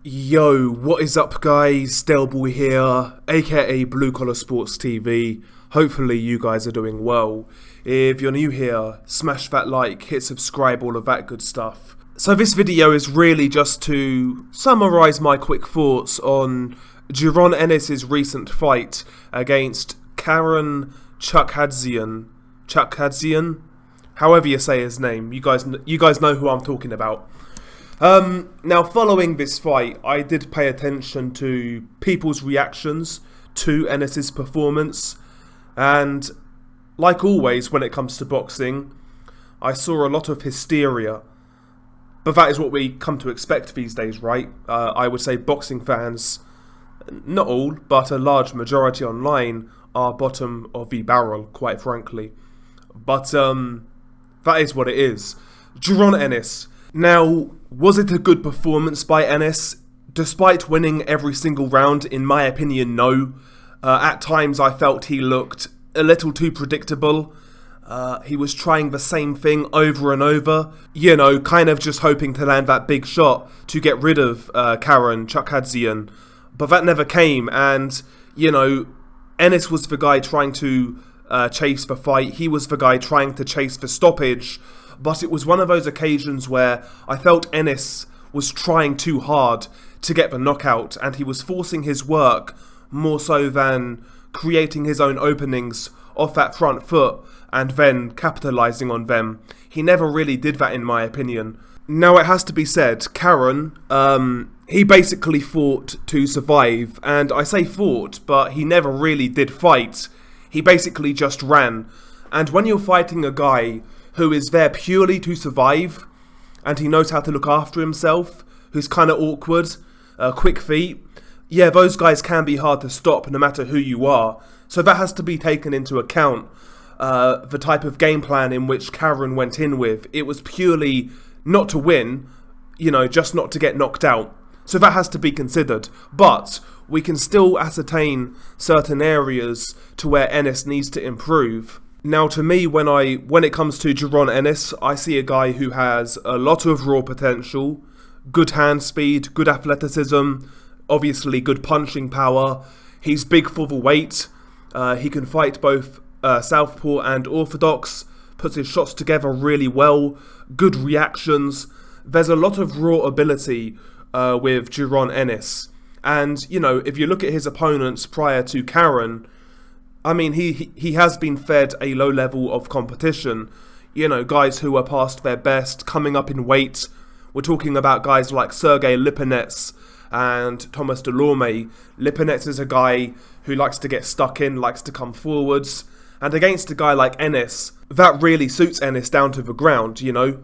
Yo, what is up guys, Delboy here, aka Blue Collar Sports TV. Hopefully you guys are doing well. If you're new here, smash that like, hit subscribe, all of that good stuff. So this video is really just to summarise my quick thoughts on Jaron Ennis' recent fight against Jaron Chukhadzian, however you say his name, you guys know who I'm talking about. Now, following this fight, I did pay attention to people's reactions to Ennis' performance, and like always when it comes to boxing, I saw a lot of hysteria. But that is what we come to expect these days, right? I would say boxing fans, not all, but a large majority online, are bottom of the barrel, quite frankly. But that is what it is. Jaron Ennis. Now, was it a good performance by Ennis? Despite winning every single round, in my opinion, no. At times I felt he looked a little too predictable. He was trying the same thing over and over. You know, kind of just hoping to land that big shot to get rid of Jaron Chukhadzian. But that never came, and, you know, Ennis was the guy trying to chase the fight. He was the guy trying to chase the stoppage. But it was one of those occasions where I felt Ennis was trying too hard to get the knockout, and he was forcing his work more so than creating his own openings off that front foot and then capitalising on them. He never really did that, in my opinion. Now, it has to be said, Jaron, he basically fought to survive, and I say fought, but he never really did fight. He basically just ran. And when you're fighting a guy who is there purely to survive, and he knows how to look after himself, who's kind of awkward, quick feet, yeah, those guys can be hard to stop no matter who you are. So that has to be taken into account, the type of game plan in which Jaron went in with. It was purely not to win, you know, just not to get knocked out. So that has to be considered. But we can still ascertain certain areas to where Ennis needs to improve. Now, to me, when it comes to Jaron Ennis, I see a guy who has a lot of raw potential, good hand speed, good athleticism, obviously good punching power. He's big for the weight. He can fight both southpaw and orthodox, puts his shots together really well, good reactions. There's a lot of raw ability with Jaron Ennis. And, you know, if you look at his opponents prior to Jaron, I mean, he has been fed a low level of competition. You know, guys who are past their best, coming up in weight. We're talking about guys like Lipanets and Thomas DeLorme. Lipanets is a guy who likes to get stuck in, likes to come forwards. And against a guy like Ennis, that really suits Ennis down to the ground, you know.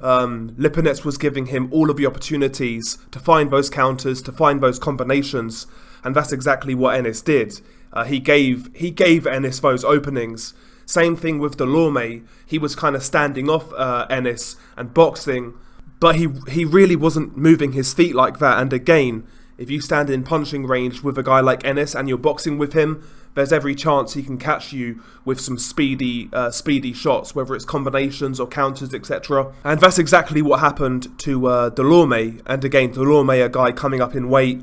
Lipanets was giving him all of the opportunities to find those counters, to find those combinations. And that's exactly what Ennis did. He gave Ennis those openings. Same thing with DeLorme. He was kind of standing off Ennis and boxing, but he really wasn't moving his feet like that. And again, if you stand in punching range with a guy like Ennis and you're boxing with him, there's every chance he can catch you with some speedy shots, whether it's combinations or counters, etc. And that's exactly what happened to DeLorme. And again, DeLorme, a guy coming up in weight,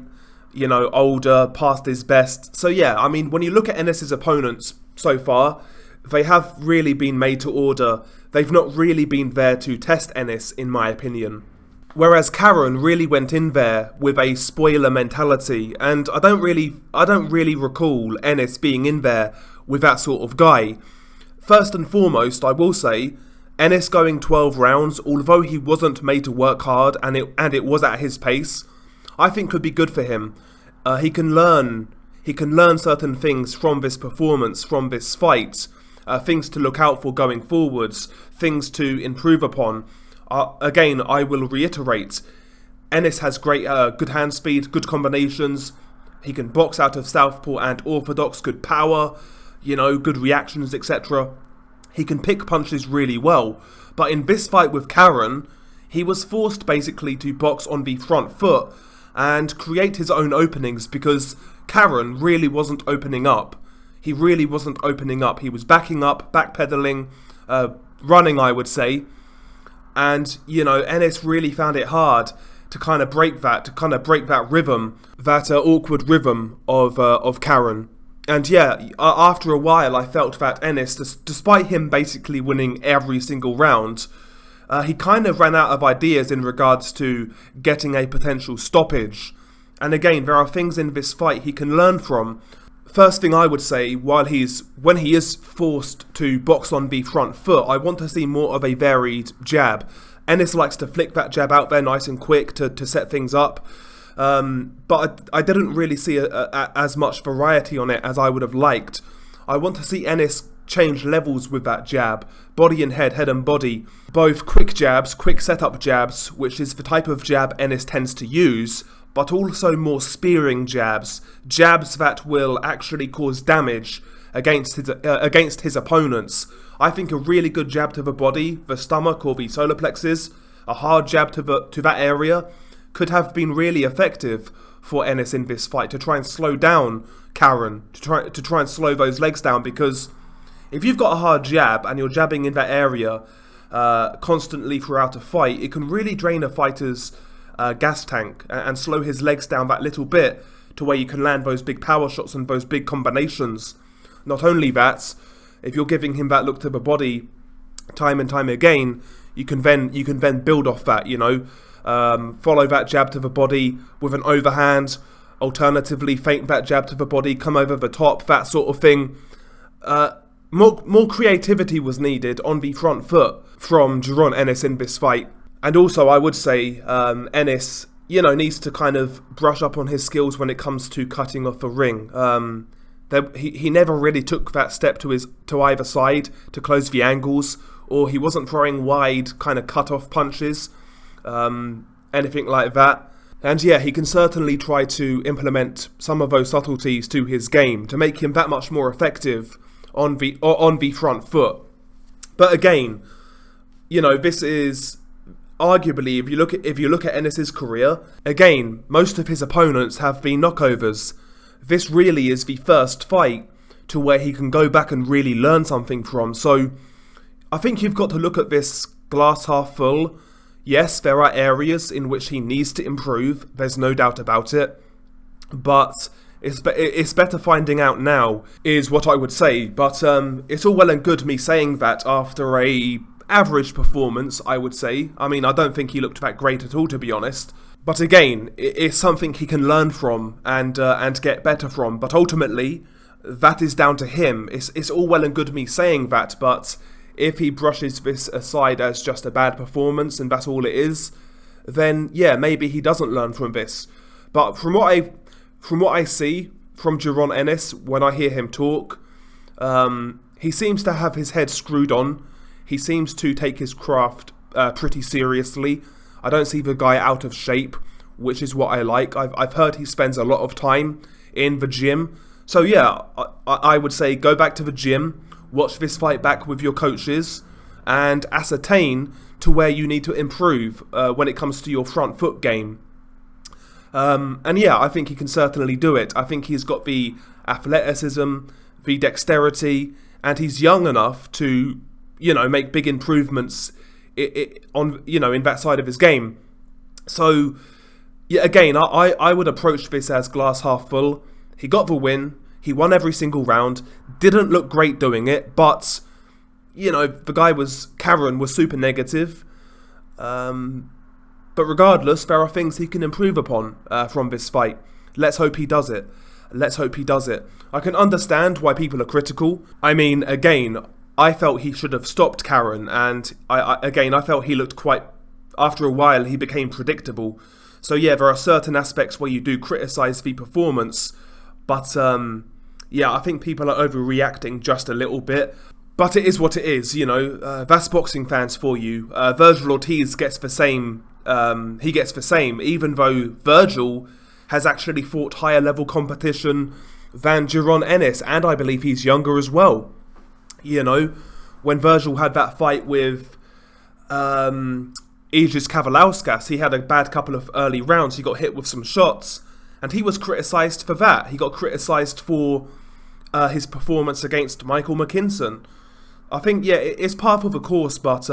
you know, older, past his best. So yeah, I mean, when you look at Ennis' opponents so far, they have really been made to order. They've not really been there to test Ennis, in my opinion. Whereas Jaron really went in there with a spoiler mentality, and I don't really recall Ennis being in there with that sort of guy. First and foremost, I will say, Ennis going 12 rounds, although he wasn't made to work hard and it was at his pace, I think could be good for him. He can learn certain things from this performance, from this fight, things to look out for going forwards, things to improve upon. Again, I will reiterate, Ennis has great, good hand speed, good combinations. He can box out of southpaw and orthodox, good power, you know, good reactions, etc. He can pick punches really well. But in this fight with Jaron, he was forced basically to box on the front foot and create his own openings because Jaron really wasn't opening up. He really wasn't opening up. He was backing up, backpedaling, running, I would say. And, you know, Ennis really found it hard to kind of break that rhythm, that awkward rhythm of Karen. And yeah, after a while, I felt that Ennis, despite him basically winning every single round, he kind of ran out of ideas in regards to getting a potential stoppage. And again, there are things in this fight he can learn from. First thing I would say, when he is forced to box on the front foot, I want to see more of a varied jab. Ennis likes to flick that jab out there nice and quick to set things up. But I didn't really see as much variety on it as I would have liked. I want to see Ennis change levels with that jab. Body and head, head and body. Both quick jabs, quick setup jabs, which is the type of jab Ennis tends to use, but also more spearing jabs. Jabs that will actually cause damage against his opponents. I think a really good jab to the body, the stomach or the solar plexus, a hard jab to that area, could have been really effective for Ennis in this fight to try and slow down Karen, to try and slow those legs down, because if you've got a hard jab and you're jabbing in that area constantly throughout a fight, it can really drain a fighter's gas tank and slow his legs down that little bit to where you can land those big power shots and those big combinations. Not only that, if you're giving him that look to the body time and time again, you can then build off that, follow that jab to the body with an overhand, alternatively feint that jab to the body, come over the top, that sort of thing. More creativity was needed on the front foot from Jaron Ennis in this fight. And also, I would say Ennis, needs to kind of brush up on his skills when it comes to cutting off a ring. He never really took that step to either side to close the angles, or he wasn't throwing wide kind of cut-off punches, anything like that. And yeah, he can certainly try to implement some of those subtleties to his game to make him that much more effective on the front foot. But again, this is arguably, if you look at Ennis's career, again, most of his opponents have been knockovers. This really is the first fight to where he can go back and really learn something from. So I think you've got to look at this glass half full. Yes, there are areas in which he needs to improve, there's no doubt about it, but it's better finding out now, is what I would say. But it's all well and good me saying that after a average performance, I would say. I mean, I don't think he looked that great at all, to be honest. But again, it's something he can learn from and get better from. But ultimately, that is down to him. It's all well and good me saying that, but if he brushes this aside as just a bad performance and that's all it is, then yeah, maybe he doesn't learn from this. But from what I see from Jaron Ennis, when I hear him talk, he seems to have his head screwed on. He seems to take his craft pretty seriously. I don't see the guy out of shape, which is what I like. I've heard he spends a lot of time in the gym. So yeah, I would say go back to the gym, watch this fight back with your coaches, and ascertain to where you need to improve when it comes to your front foot game. And yeah, I think he can certainly do it. I think he's got the athleticism, the dexterity, and he's young enough to, make big improvements in that side of his game. So yeah, again, I would approach this as glass half full. He got the win. He won every single round. Didn't look great doing it, but Karen was super negative. But regardless, there are things he can improve upon from this fight. Let's hope he does it. I can understand why people are critical. I mean, again, I felt he should have stopped Karen, and I felt he looked quite... After a while, he became predictable. So yeah, there are certain aspects where you do criticise the performance, but yeah, I think people are overreacting just a little bit. But it is what it is, that's boxing fans for you. Virgil Ortiz gets the same... he gets the same, even though Virgil has actually fought higher level competition than Jaron Ennis, and I believe he's younger as well. When Virgil had that fight with Aegis Kavalauskas, he had a bad couple of early rounds. He got hit with some shots, and he was criticised for that. He got criticised for his performance against Michael McKinson. I think, yeah, it's part of the course, but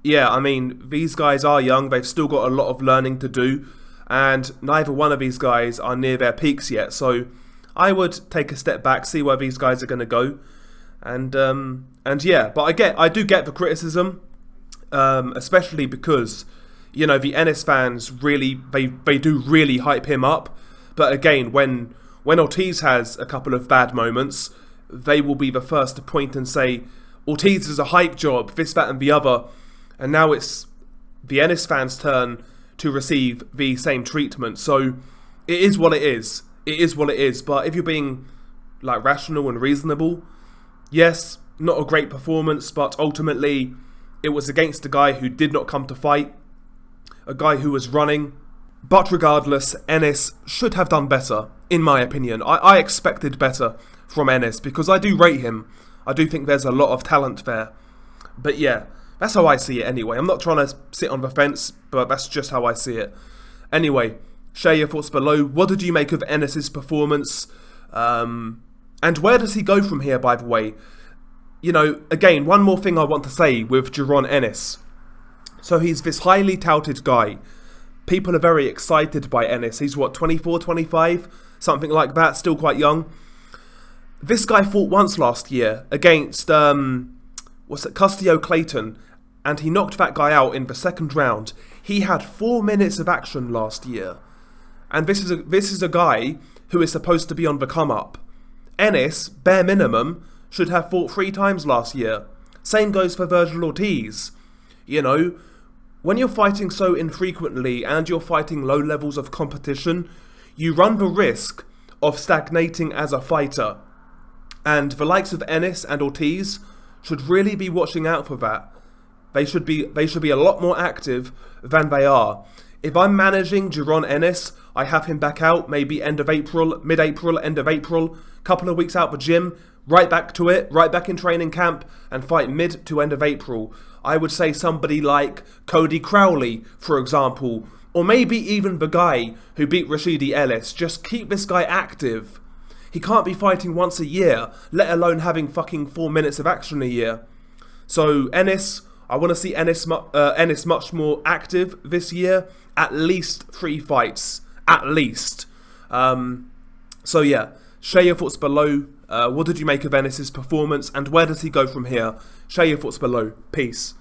Yeah, I mean, these guys are young. They've still got a lot of learning to do, and neither one of these guys are near their peaks yet. So I would take a step back, see where these guys are going to go, and yeah. But I do get the criticism, especially because the Ennis fans really they do really hype him up. But again, when Ortiz has a couple of bad moments, they will be the first to point and say Ortiz is a hype job, this, that, and the other. And now it's the Ennis fans' turn to receive the same treatment. So it is what it is. It is what it is. But if you're being rational and reasonable, yes, not a great performance, but ultimately it was against a guy who did not come to fight, a guy who was running. But regardless, Ennis should have done better, in my opinion. I expected better from Ennis because I do rate him. I do think there's a lot of talent there. But yeah, that's how I see it anyway. I'm not trying to sit on the fence, but that's just how I see it. Anyway, share your thoughts below. What did you make of Ennis's performance? And where does he go from here, by the way? Again, one more thing I want to say with Jaron Ennis. So he's this highly touted guy. People are very excited by Ennis. He's 24, 25? Something like that, still quite young. This guy fought once last year against, Custio Clayton, and he knocked that guy out in the second round. He had 4 minutes of action last year. And this is a guy who is supposed to be on the come-up. Ennis, bare minimum, should have fought 3 times last year. Same goes for Virgil Ortiz. When you're fighting so infrequently and you're fighting low levels of competition, you run the risk of stagnating as a fighter. And the likes of Ennis and Ortiz should really be watching out for that. They should be a lot more active than they are. If I'm managing Jaron Ennis, I have him back out maybe end of April, mid-April, end of April, couple of weeks out the gym, right back to it, right back in training camp, and fight mid to end of April. I would say somebody like Cody Crowley, for example, or maybe even the guy who beat Rashidi Ellis. Just keep this guy active. He can't be fighting once a year, let alone having fucking 4 minutes of action a year. So Ennis, I want to see Ennis much more active this year. At least 3 fights. At least. So yeah, share your thoughts below. What did you make of Ennis's performance, and where does he go from here? Share your thoughts below. Peace.